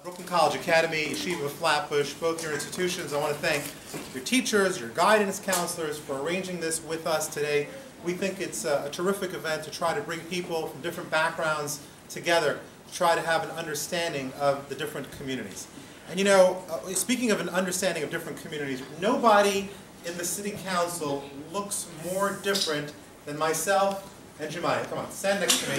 Brooklyn College Academy, Yeshiva Flatbush, both your institutions. I want to thank your teachers, your guidance counselors for arranging this with us today. We think it's a terrific event to try to bring people from different backgrounds together to try to have an understanding of the different communities. And you know, speaking of an understanding of different communities, nobody in the City Council looks more different than myself and Jemima. Come on, stand next to me.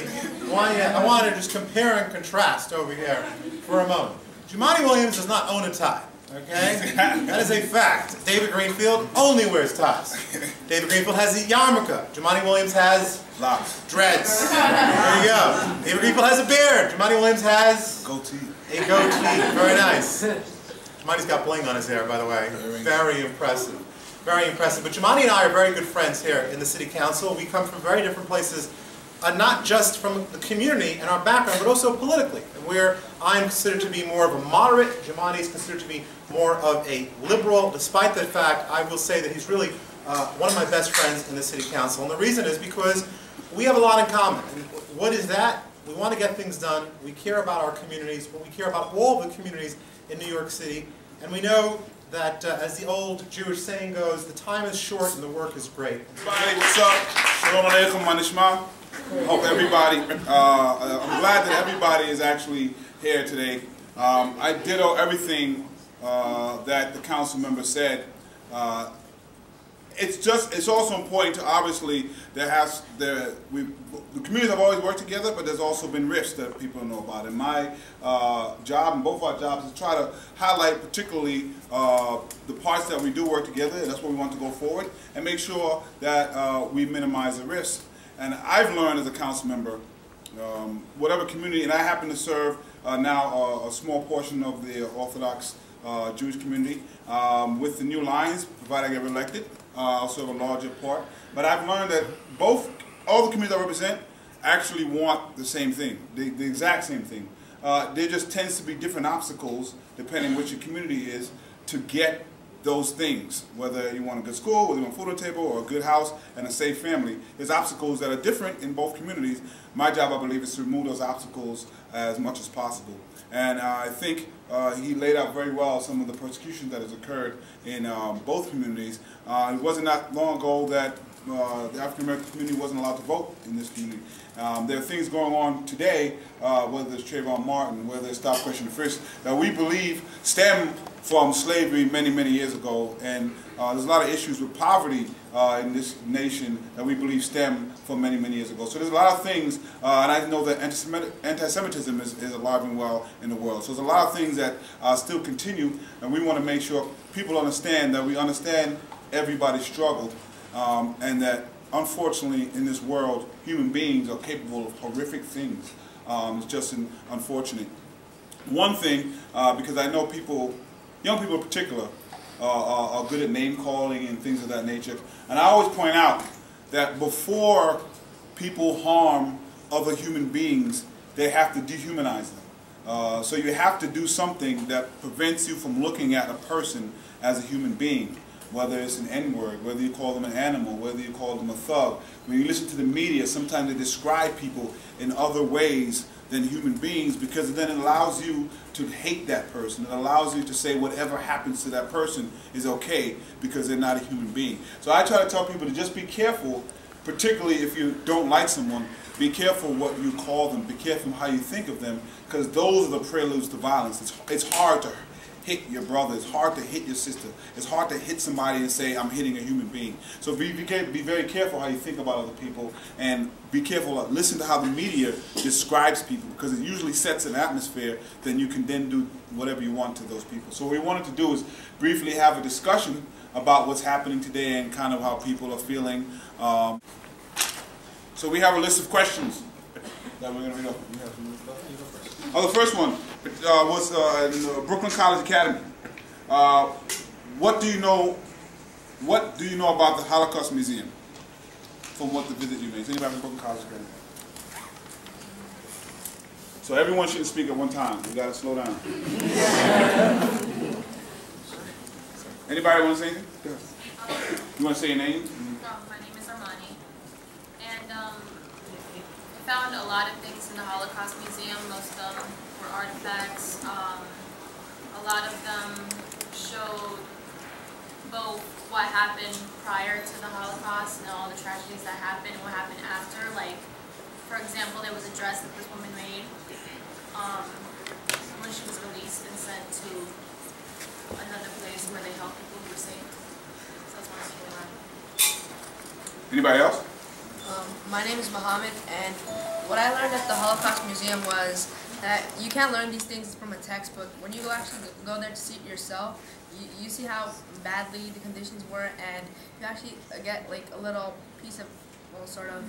I want to just compare and contrast over here for a moment. Jemima Williams does not own a tie, okay? That is a fact. David Greenfield only wears ties. David Greenfield has a yarmulke. Jemima Williams has locks, dreads. There you go. David Greenfield has a beard. Jemima Williams has goatee. A goatee. Very nice. Jemimi's got bling on his hair, by the way. Very impressive. Very impressive. But Jemima and I are very good friends here in the City Council. We come from very different places, not just from the community and our background, but also politically. And where I am considered to be more of a moderate, Jemima is considered to be more of a liberal. Despite that fact, I will say that he's really one of my best friends in the City Council. And the reason is because we have a lot in common. And what is that? We want to get things done. We care about our communities, but we care about all the communities in New York City. And we know that, as the old Jewish saying goes, the time is short and the work is great. Everybody, what's up? Shalom Aleichem, Manishma. Hope everybody, I'm glad that everybody is actually here today. I ditto everything that the council member said. It's also important to obviously the communities have always worked together, but there's also been rifts that people don't know about. And my job and both our jobs is to try to highlight particularly the parts that we do work together, and that's where we want to go forward, and make sure that we minimize the rifts. And I've learned as a council member, whatever community, and I happen to serve now a small portion of the Orthodox Jewish community with the new lines, provided I get elected. I'll serve a larger part. But I've learned that all the communities I represent actually want the same thing, the exact same thing. There just tends to be different obstacles, depending which your community is, to get those things. Whether you want a good school, whether you want food on the table, or a good house and a safe family. There's obstacles that are different in both communities. My job, I believe, is to remove those obstacles as much as possible. And I think he laid out very well some of the persecution that has occurred in both communities. It wasn't that long ago that the African American community wasn't allowed to vote in this community. There are things going on today, whether it's Trayvon Martin, whether it's Stop Question and Frisk, that we believe stem from slavery many, many years ago. And there's a lot of issues with poverty in this nation that we believe stem from many, many years ago. So there's a lot of things, and I know that anti-Semitism is alive and well in the world. So there's a lot of things that still continue, and we want to make sure people understand that we understand everybody's struggle, and that unfortunately in this world human beings are capable of horrific things. It's just unfortunate. One thing, because I know people, young people in particular, are good at name calling and things of that nature, and I always point out that before people harm other human beings, they have to dehumanize them. So you have to do something that prevents you from looking at a person as a human being. Whether it's an N-word, whether you call them an animal, whether you call them a thug. When you listen to the media, sometimes they describe people in other ways than human beings, because then it allows you to hate that person. It allows you to say whatever happens to that person is okay because they're not a human being. So I try to tell people to just be careful, particularly if you don't like someone, be careful what you call them, be careful how you think of them, because those are the preludes to violence. It's hard to hit your brother, it's hard to hit your sister, it's hard to hit somebody and say, I'm hitting a human being. So be very careful how you think about other people, and be careful, listen to how the media describes people, because it usually sets an atmosphere, then you can then do whatever you want to those people. So what we wanted to do is briefly have a discussion about what's happening today and kind of how people are feeling. So we have a list of questions that we're going to read off. The first one was in the Brooklyn College Academy. What do you know about the Holocaust Museum from what the visit you made? Is anybody from Brooklyn College Academy? So everyone shouldn't speak at one time. You got to slow down. Anybody want to say anything? Go ahead. You want to say your name? My name is Armani, and I found a lot of things in the Holocaust Museum. Most of them were artifacts. A lot of them showed both what happened prior to the Holocaust and all the tragedies that happened and what happened after. Like, for example, there was a dress that this woman made when she was released and sent to another place where they help people who were saved. So that's one thing I learned. Anybody else? My name is Mohammed, and what I learned at the Holocaust Museum was that you can't learn these things from a textbook. When you actually go there to see it yourself, you see how badly the conditions were, and you actually get like a little piece of, well, sort of,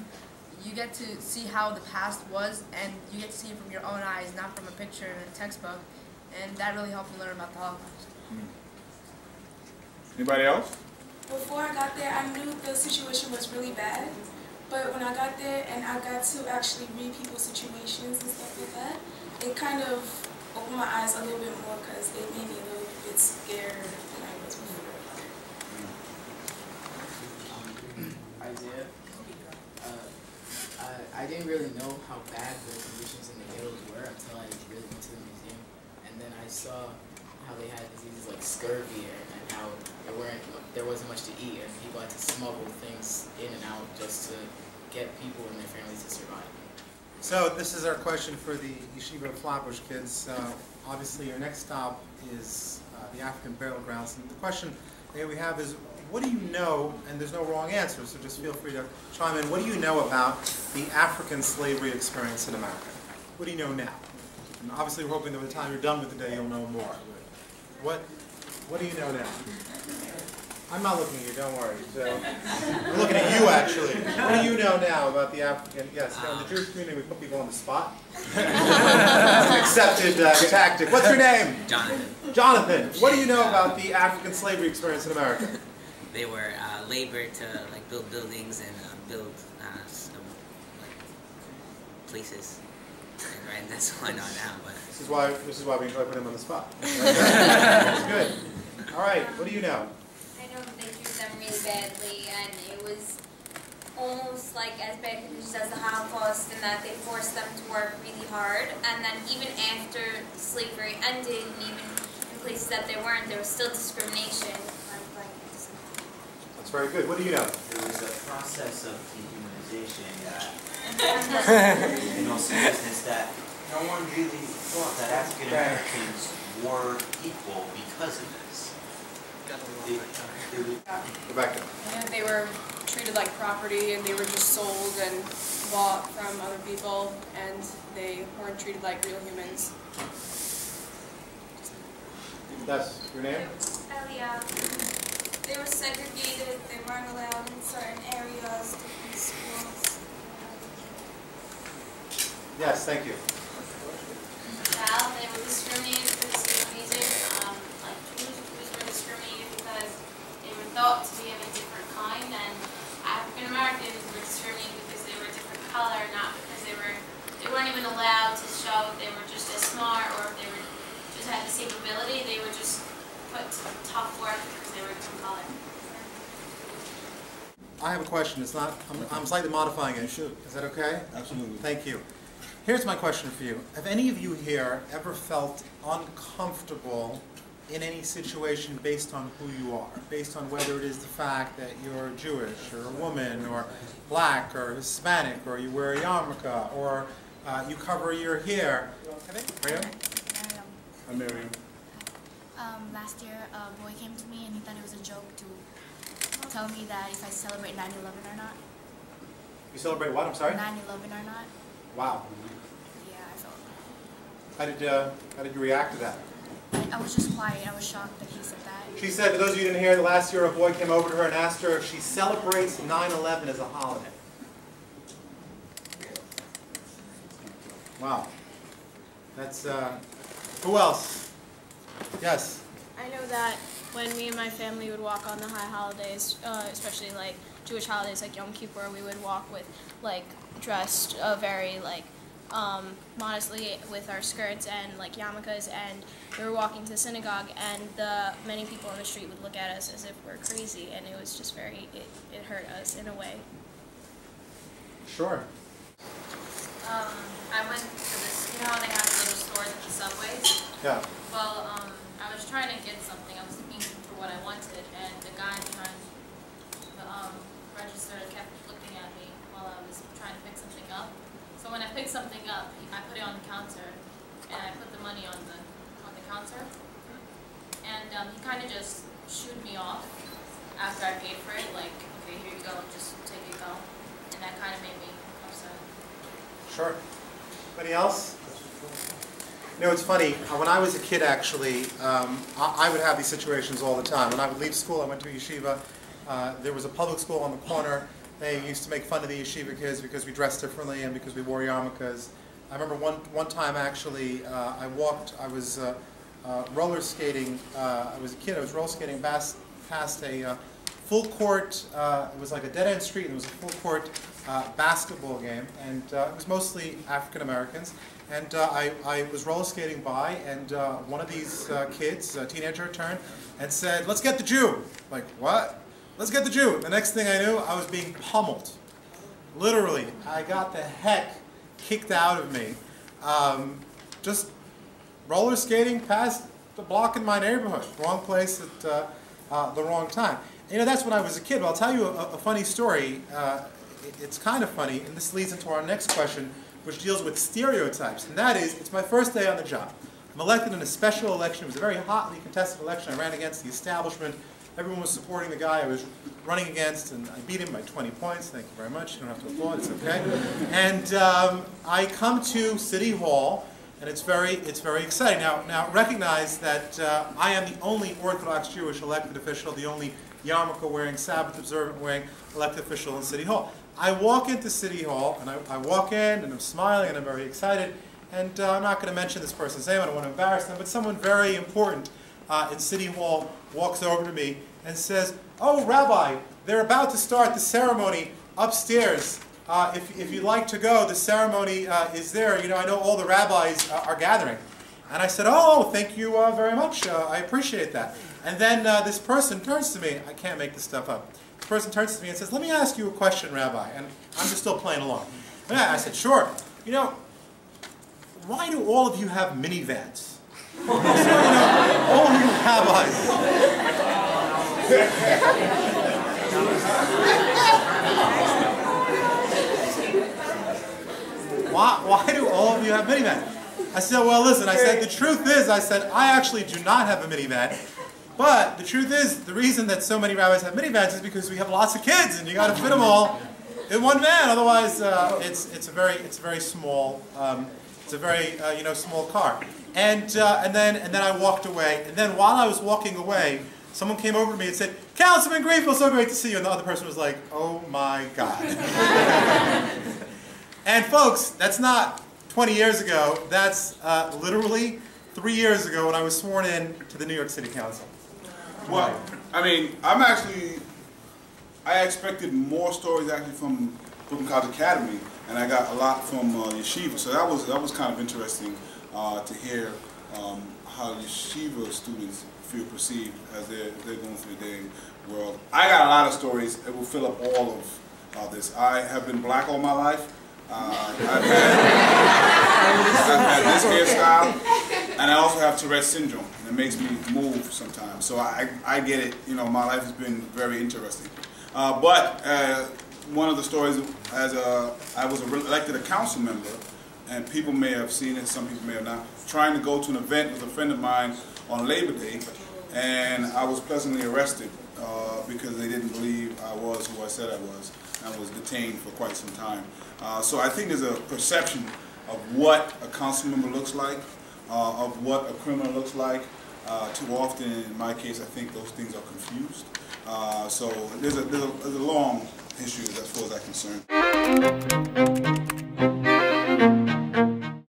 you get to see how the past was, and you get to see it from your own eyes, not from a picture in a textbook, and that really helped me learn about the Holocaust. Anybody else? Before I got there, I knew the situation was really bad, but when I got there and I got to actually read people's situations and stuff like that, it kind of opened my eyes a little bit more because it made me a little bit scared than I was before. Isaiah, I didn't really know how bad the conditions in the ghettos were until I really went to the museum, and then I saw how they had diseases like scurvy and how there wasn't much to eat, and people had to smuggle things in and out just to get people and their families to survive. So this is our question for the Yeshiva of Flatbush kids. Obviously your next stop is the African burial grounds. And the question that we have is, what do you know, and there's no wrong answer, so just feel free to chime in, what do you know about the African slavery experience in America? What do you know now? And obviously we're hoping that by the time you're done with the day you'll know more. What do you know now? I'm not looking at you, don't worry. So, we're looking at you, actually. What do you know now about the African, yes, in the Jewish community we put people on the spot. It's an accepted tactic. What's your name? Jonathan. Jonathan, what do you know about the African slavery experience in America? They were labored to like build buildings and build some like places. And that's all I know now. But This is why we enjoy putting them on the spot. That's good. All right, what do you know? I know they treated them really badly, and it was almost like as bad conditions as the Holocaust, in that they forced them to work really hard, and then even after slavery ended, and even in places that they weren't, there was still discrimination. That's very good. What do you know? There was a process of dehumanization in all seriousness that no one really thought that African Americans were equal because of this. Rebecca. And they were treated like property, and they were just sold and bought from other people, and they weren't treated like real humans. That's your name? Elia. They were segregated, they weren't allowed in certain areas, different schools. Yes, thank you. Well, they were discriminated for the same reason. Like Jews were discriminated because they were thought to be of a different kind, and African Americans were discriminated because they were a different color, not because they weren't even allowed to show if they were just as smart or if they were just had the same ability. They were just put to tough work because they were a different color. I have a question. It's not. I'm slightly modifying it. You should. Is that okay? Absolutely. Thank you. Here's my question for you. Have any of you here ever felt uncomfortable in any situation based on who you are? Based on whether it is the fact that you're Jewish or a woman or black or Hispanic, or you wear a yarmulke, or you cover your hair? Miriam? Hi, Miriam. Last year, a boy came to me and he thought it was a joke to tell me that if I celebrate 9/11 or not. You celebrate what? I'm sorry? 9/11 or not. Wow. Yeah, I felt. How did you react to that? I was just quiet. I was shocked that he said that. She said, for those of you who didn't hear, that last year a boy came over to her and asked her if she celebrates 9/11 as a holiday. Wow. That's, who else? Yes? I know that when me and my family would walk on the high holidays, especially like Jewish holidays like Yom Kippur, we would walk with like dressed very like modestly with our skirts and like yarmulkes, and we were walking to the synagogue, and many people on the street would look at us as if we're crazy, and it was just very, it hurt us in a way. Sure. I went to this, you know how they have little stores at the subways? Yeah. Well, I was trying to get something. I was looking for what I wanted, and the guy behind the register kept looking at me while I was trying to pick something up. So when I picked something up, I put it on the counter, and I put the money on the counter. And he kind of just shooed me off after I paid for it, like, okay, here you go, just take it, go. And that kind of made me upset. Sure. Anybody else? You know, it's funny. When I was a kid, actually, I would have these situations all the time. When I would leave school, I went to yeshiva. There was a public school on the corner. They used to make fun of the yeshiva kids because we dressed differently and because we wore yarmulkes. I remember one time, actually, I was roller skating. I was a kid. I was roller skating past a full court. It was like a dead end street, and it was a full court basketball game, and it was mostly African Americans. And I was roller skating by, and one of these kids, a teenager, turned and said, "Let's get the Jew." Like, what? Let's get the Jew. The next thing I knew, I was being pummeled. Literally, I got the heck kicked out of me. Just roller skating past the block in my neighborhood. Wrong place at the wrong time. You know, that's when I was a kid. But I'll tell you a funny story. It's kind of funny, and this leads into our next question, which deals with stereotypes. And that is, it's my first day on the job. I'm elected in a special election. It was a very hotly contested election. I ran against the establishment. Everyone was supporting the guy I was running against, and I beat him by 20 points. Thank you very much. You don't have to applaud. It's okay. And I come to City Hall, and it's very exciting. Now recognize that I am the only Orthodox Jewish elected official, the only yarmulke-wearing, Sabbath-observant-wearing elected official in City Hall. I walk into City Hall, and I walk in, and I'm smiling, and I'm very excited. And I'm not going to mention this person's name. I don't want to embarrass them, but someone very important in City Hall walks over to me and says, "Oh, Rabbi, they're about to start the ceremony upstairs. If you'd like to go, the ceremony is there. You know, I know all the rabbis are gathering." And I said, "Oh, thank you very much. I appreciate that." And then this person turns to me. I can't make this stuff up. This person turns to me and says, "Let me ask you a question, Rabbi." And I'm just still playing along. And I said, "Sure. You know, why do all of you have minivans?" So, you know, all you rabbis. Why do all of you have minivans? I said, "Well, listen," I said, "the truth is," I said, "I actually do not have a minivan. But the truth is, the reason that so many rabbis have minivans is because we have lots of kids, and you got to fit them all in one van. Otherwise, it's a very small, small car." And then I walked away. And then while I was walking away, someone came over to me and said, "Councilman Greenfield, so great to see you." And the other person was like, "Oh my God." And folks, that's not 20 years ago. That's literally 3 years ago when I was sworn in to the New York City Council. Well, I mean, I expected more stories actually from Brooklyn College Academy, and I got a lot from yeshiva. So that was kind of interesting to hear how yeshiva students feel perceived as they're going through the dating world. I got a lot of stories that will fill up all of this. I have been black all my life. I've had this hairstyle, and I also have Tourette's syndrome. It makes me move sometimes. So I get it. You know, my life has been very interesting. But one of the stories, I was elected a council member, and people may have seen it, some people may have not, trying to go to an event with a friend of mine on Labor Day, and I was pleasantly arrested because they didn't believe I was who I said I was, and was detained for quite some time. So I think there's a perception of what a council member looks like, of what a criminal looks like. Too often, in my case, I think those things are confused. So there's a long history as far as I'm concerned.